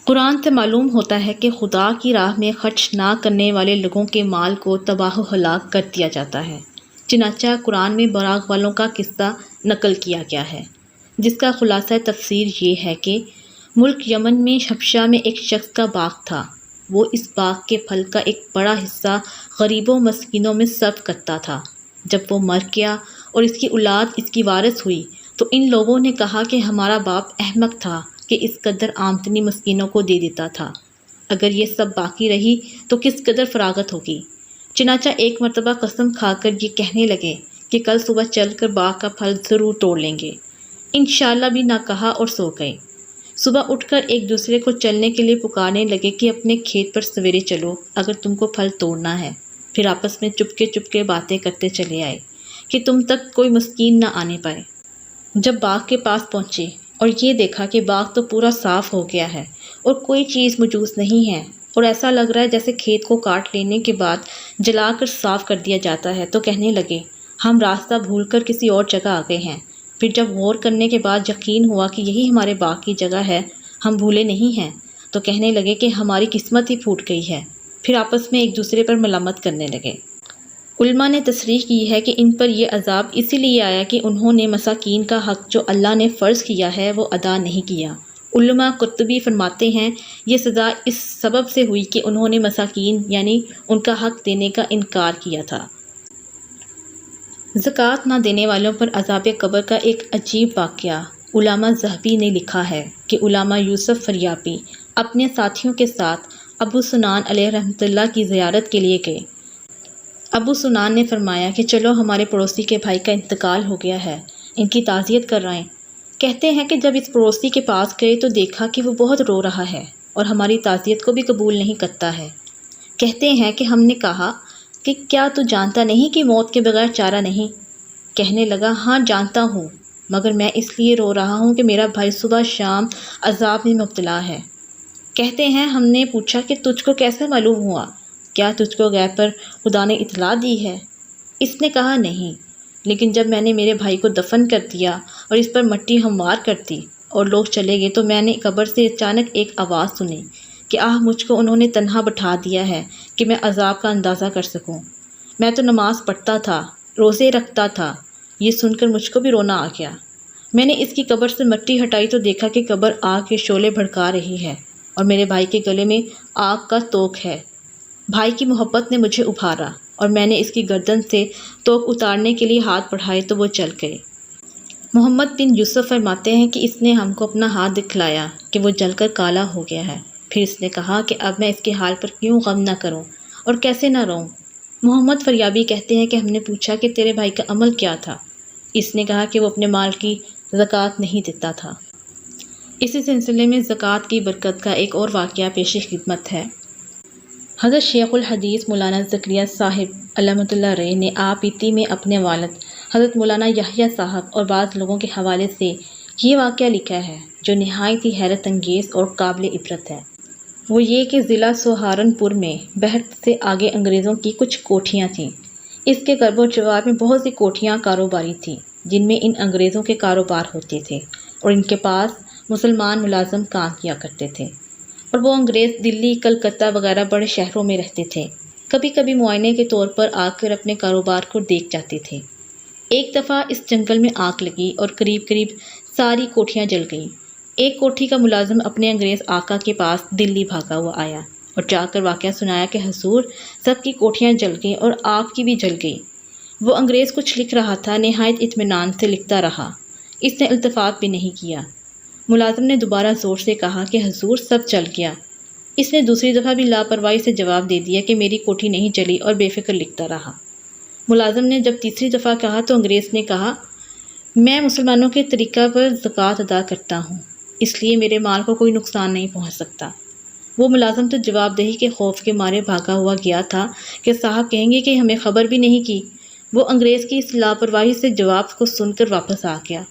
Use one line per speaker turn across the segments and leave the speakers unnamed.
قرآن سے معلوم ہوتا ہے کہ خدا کی راہ میں خرچ نہ کرنے والے لوگوں کے مال کو تباہ و ہلاک کر دیا جاتا ہے۔ چنانچہ قرآن میں براق والوں کا قصہ نقل کیا گیا ہے، جس کا خلاصہ تفسیر یہ ہے کہ ملک یمن میں حبشہ میں ایک شخص کا باغ تھا۔ وہ اس باغ کے پھل کا ایک بڑا حصہ غریبوں مسکینوں میں صرف کرتا تھا۔ جب وہ مر گیا اور اس کی اولاد اس کی وارث ہوئی تو ان لوگوں نے کہا کہ ہمارا باپ احمق تھا کہ اس قدر آمدنی مسکینوں کو دے دیتا تھا۔ اگر یہ سب باقی رہی تو کس قدر فراغت ہوگی۔ چنانچہ ایک مرتبہ قسم کھا کر یہ کہنے لگے کہ کل صبح چل کر باغ کا پھل ضرور توڑ لیں گے۔ انشاءاللہ بھی نہ کہا اور سو گئے۔ صبح اٹھ کر ایک دوسرے کو چلنے کے لیے پکارنے لگے کہ اپنے کھیت پر سویرے چلو اگر تم کو پھل توڑنا ہے۔ پھر آپس میں چپکے باتیں کرتے چلے آئے کہ تم تک کوئی مسکین نہ آنے پائے۔ جب باغ کے پاس پہنچے اور یہ دیکھا کہ باغ تو پورا صاف ہو گیا ہے اور کوئی چیز موجود نہیں ہے اور ایسا لگ رہا ہے جیسے کھیت کو کاٹ لینے کے بعد جلا کر صاف کر دیا جاتا ہے، تو کہنے لگے ہم راستہ بھول کر کسی اور جگہ آ گئے ہیں۔ پھر جب غور کرنے کے بعد یقین ہوا کہ یہی ہمارے باغ کی جگہ ہے، ہم بھولے نہیں ہیں، تو کہنے لگے کہ ہماری قسمت ہی پھوٹ گئی ہے۔ پھر آپس میں ایک دوسرے پر ملامت کرنے لگے۔ علماء نے تصریح کی ہے کہ ان پر یہ عذاب اسی لیے آیا کہ انہوں نے مساکین کا حق جو اللہ نے فرض کیا ہے وہ ادا نہیں کیا۔ علامہ قرطبی فرماتے ہیں یہ سزا اس سبب سے ہوئی کہ انہوں نے مساکین یعنی ان کا حق دینے کا انکار کیا تھا۔ زکوٰۃ نہ دینے والوں پر عذاب قبر کا ایک عجیب واقعہ علامہ ذہبی نے لکھا ہے کہ علامہ یوسف فریابی اپنے ساتھیوں کے ساتھ ابو سنان علیہ رحمۃ اللہ کی زیارت کے لیے گئے۔ ابو سنان نے فرمایا کہ چلو ہمارے پڑوسی کے بھائی کا انتقال ہو گیا ہے، ان کی تعزیت کر رہے ہیں۔ کہتے ہیں کہ جب اس پڑوسی کے پاس گئے تو دیکھا کہ وہ بہت رو رہا ہے اور ہماری تعزیت کو بھی قبول نہیں کرتا ہے۔ کہتے ہیں کہ ہم نے کہا کہ کیا تو جانتا نہیں کہ موت کے بغیر چارہ نہیں؟ کہنے لگا ہاں جانتا ہوں، مگر میں اس لیے رو رہا ہوں کہ میرا بھائی صبح شام عذاب میں مبتلا ہے۔ کہتے ہیں ہم نے پوچھا کہ تجھ کو کیسے معلوم ہوا؟ کیا تجھ کو غیب پر خدا نے اطلاع دی ہے؟ اس نے کہا نہیں، لیکن جب میں نے میرے بھائی کو دفن کر دیا اور اس پر مٹی ہموار کر دی اور لوگ چلے گئے تو میں نے قبر سے اچانک ایک آواز سنی کہ مجھ کو انہوں نے تنہا بٹھا دیا ہے کہ میں عذاب کا اندازہ کر سکوں۔ میں تو نماز پڑھتا تھا، روزے رکھتا تھا۔ یہ سن کر مجھ کو بھی رونا آ گیا۔ میں نے اس کی قبر سے مٹی ہٹائی تو دیکھا کہ قبر آگ کے شعلے بھڑکا رہی ہے اور میرے بھائی کے گلے میں آگ کا توق ہے۔ بھائی کی محبت نے مجھے ابھارا اور میں نے اس کی گردن سے توق اتارنے کے لیے ہاتھ بڑھائے تو وہ جل گئے۔ محمد بن یوسف فرماتے ہیں کہ اس نے ہم کو اپنا ہاتھ دکھلایا کہ وہ جل کر کالا ہو گیا ہے۔ پھر اس نے کہا کہ اب میں اس کے حال پر کیوں غم نہ کروں اور کیسے نہ روں۔ محمد فریابی کہتے ہیں کہ ہم نے پوچھا کہ تیرے بھائی کا عمل کیا تھا؟ اس نے کہا کہ وہ اپنے مال کی زکوٰۃ نہیں دیتا تھا۔ اسی سلسلے میں زکوٰۃ کی برکت کا ایک اور واقعہ پیش خدمت ہے۔ حضرت شیخ الحدیث مولانا زکریا صاحب علامۃ اللہ علیہ نے آپ بیتی میں اپنے والد حضرت مولانا یحییٰ صاحب اور بعض لوگوں کے حوالے سے یہ واقعہ لکھا ہے جو نہایت ہی حیرت انگیز اور قابل عبرت ہے۔ وہ یہ کہ ضلع سہارنپور میں بہت سے آگے انگریزوں کی کچھ کوٹھیاں تھیں۔ اس کے گرب و جوار میں بہت سی کوٹھیاں کاروباری تھیں جن میں ان انگریزوں کے کاروبار ہوتے تھے اور ان کے پاس مسلمان ملازم کام کیا کرتے تھے، اور وہ انگریز دلی، کلکتہ وغیرہ بڑے شہروں میں رہتے تھے۔ کبھی کبھی معائنے کے طور پر آ کر اپنے کاروبار کو دیکھ جاتے تھے۔ ایک دفعہ اس جنگل میں آگ لگی اور قریب ساری کوٹھیاں جل گئیں۔ ایک کوٹھی کا ملازم اپنے انگریز آقا کے پاس دلی بھاگا ہوا آیا اور جا کر واقعہ سنایا کہ حضور سب کی کوٹھیاں جل گئیں اور آپ کی بھی جل گئی۔ وہ انگریز کچھ لکھ رہا تھا، نہایت اطمینان سے لکھتا رہا، اس نے التفات بھی نہیں کیا۔ ملازم نے دوبارہ زور سے کہا کہ حضور سب جل گیا۔ اس نے دوسری دفعہ بھی لاپرواہی سے جواب دے دیا کہ میری کوٹھی نہیں جلی اور بے فکر لکھتا رہا۔ ملازم نے جب تیسری دفعہ کہا تو انگریز نے کہا میں مسلمانوں کے طریقہ پر زکوٰۃ ادا کرتا ہوں، اس لیے میرے مال کو کوئی نقصان نہیں پہنچ سکتا۔ وہ ملازم تو جواب دہی کے خوف کے مارے بھاگا ہوا گیا تھا کہ صاحب کہیں گے کہ ہمیں خبر بھی نہیں کی۔ وہ انگریز کی اس لاپرواہی سے جواب کو سن کر واپس آ گیا۔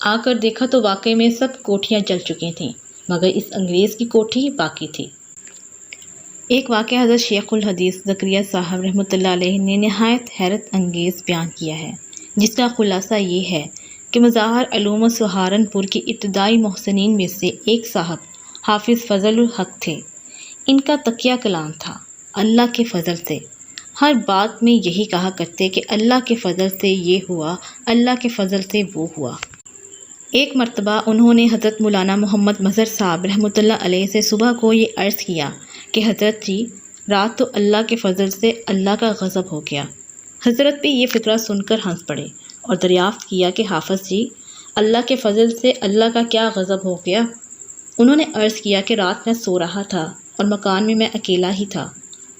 آ کر دیکھا تو واقعے میں سب کوٹھیاں جل چکی تھیں مگر اس انگریز کی کوٹھی باقی تھی۔ ایک واقعہ حضرت شیخ الحدیث زکریا صاحب رحمۃ اللہ علیہ نے نہایت حیرت انگیز بیان کیا ہے، جس کا خلاصہ یہ ہے کہ مظاہر علوم سہارنپور کے ابتدائی محسنین میں سے ایک صاحب حافظ فضل الحق تھے۔ ان کا تقیہ کلام تھا اللہ کے فضل سے۔ ہر بات میں یہی کہا کرتے کہ اللہ کے فضل سے یہ ہوا، اللہ کے فضل سے وہ ہوا۔ ایک مرتبہ انہوں نے حضرت مولانا محمد مظہر صاحب رحمۃ اللہ علیہ سے صبح کو یہ عرض کیا کہ حضرت جی، رات تو اللہ کے فضل سے اللہ کا غضب ہو گیا۔ حضرت بھی یہ فقرہ سن کر ہنس پڑے اور دریافت کیا کہ حافظ جی، اللہ کے فضل سے اللہ کا کیا غضب ہو گیا؟ انہوں نے عرض کیا کہ رات میں سو رہا تھا اور مکان میں اکیلا ہی تھا۔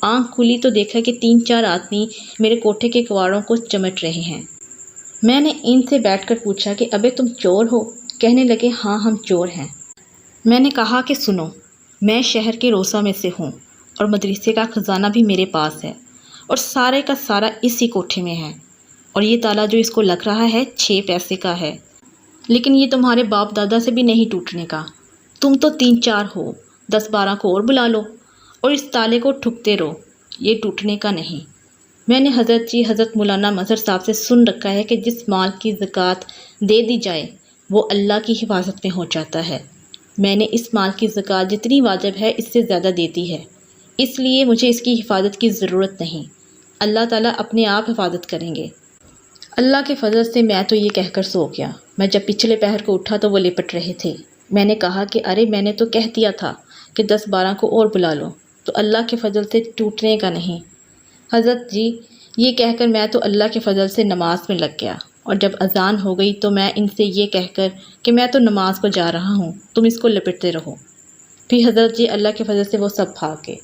آنکھ کھلی تو دیکھا کہ 3-4 آدمی میرے کوٹھے کے کواڑوں کو چمٹ رہے ہیں۔ میں نے ان سے بیٹھ کر پوچھا کہ ابے تم چور ہو؟ کہنے لگے ہاں ہم چور ہیں۔ میں نے کہا کہ سنو، میں شہر کے روسا میں سے ہوں اور مدرسے کا خزانہ بھی میرے پاس ہے اور سارے کا سارا اسی کوٹھے میں ہے، اور یہ تالا جو اس کو لگ رہا ہے 6 پیسے کا ہے، لیکن یہ تمہارے باپ دادا سے بھی نہیں ٹوٹنے کا۔ تم تو 3-4 ہو، 10-12 کو اور بلا لو اور اس تالے کو ٹھکتے رہو، یہ ٹوٹنے کا نہیں۔ میں نے حضرت مولانا مظہر صاحب سے سن رکھا ہے کہ جس مال کی زکوٰۃ دے دی جائے وہ اللہ کی حفاظت میں ہو جاتا ہے۔ میں نے اس مال کی زکوٰۃ جتنی واجب ہے اس سے زیادہ دیتی ہے، اس لیے مجھے اس کی حفاظت کی ضرورت نہیں۔ اللہ تعالیٰ اپنے آپ حفاظت کریں گے۔ اللہ کے فضل سے میں تو یہ کہہ کر سو گیا۔ میں جب پچھلے پہر کو اٹھا تو وہ لپٹ رہے تھے۔ میں نے کہا کہ ارے میں نے تو کہہ دیا تھا کہ 10-12 کو اور بلا لو، تو اللہ کے فضل سے ٹوٹنے کا نہیں۔ حضرت جی، یہ کہہ کر میں تو اللہ کے فضل سے نماز میں لگ گیا، اور جب اذان ہو گئی تو میں ان سے یہ کہہ کر کہ میں تو نماز کو جا رہا ہوں، تم اس کو لپٹتے رہو۔ پھر حضرت جی اللہ کے فضل سے وہ سب بھاگ گئے۔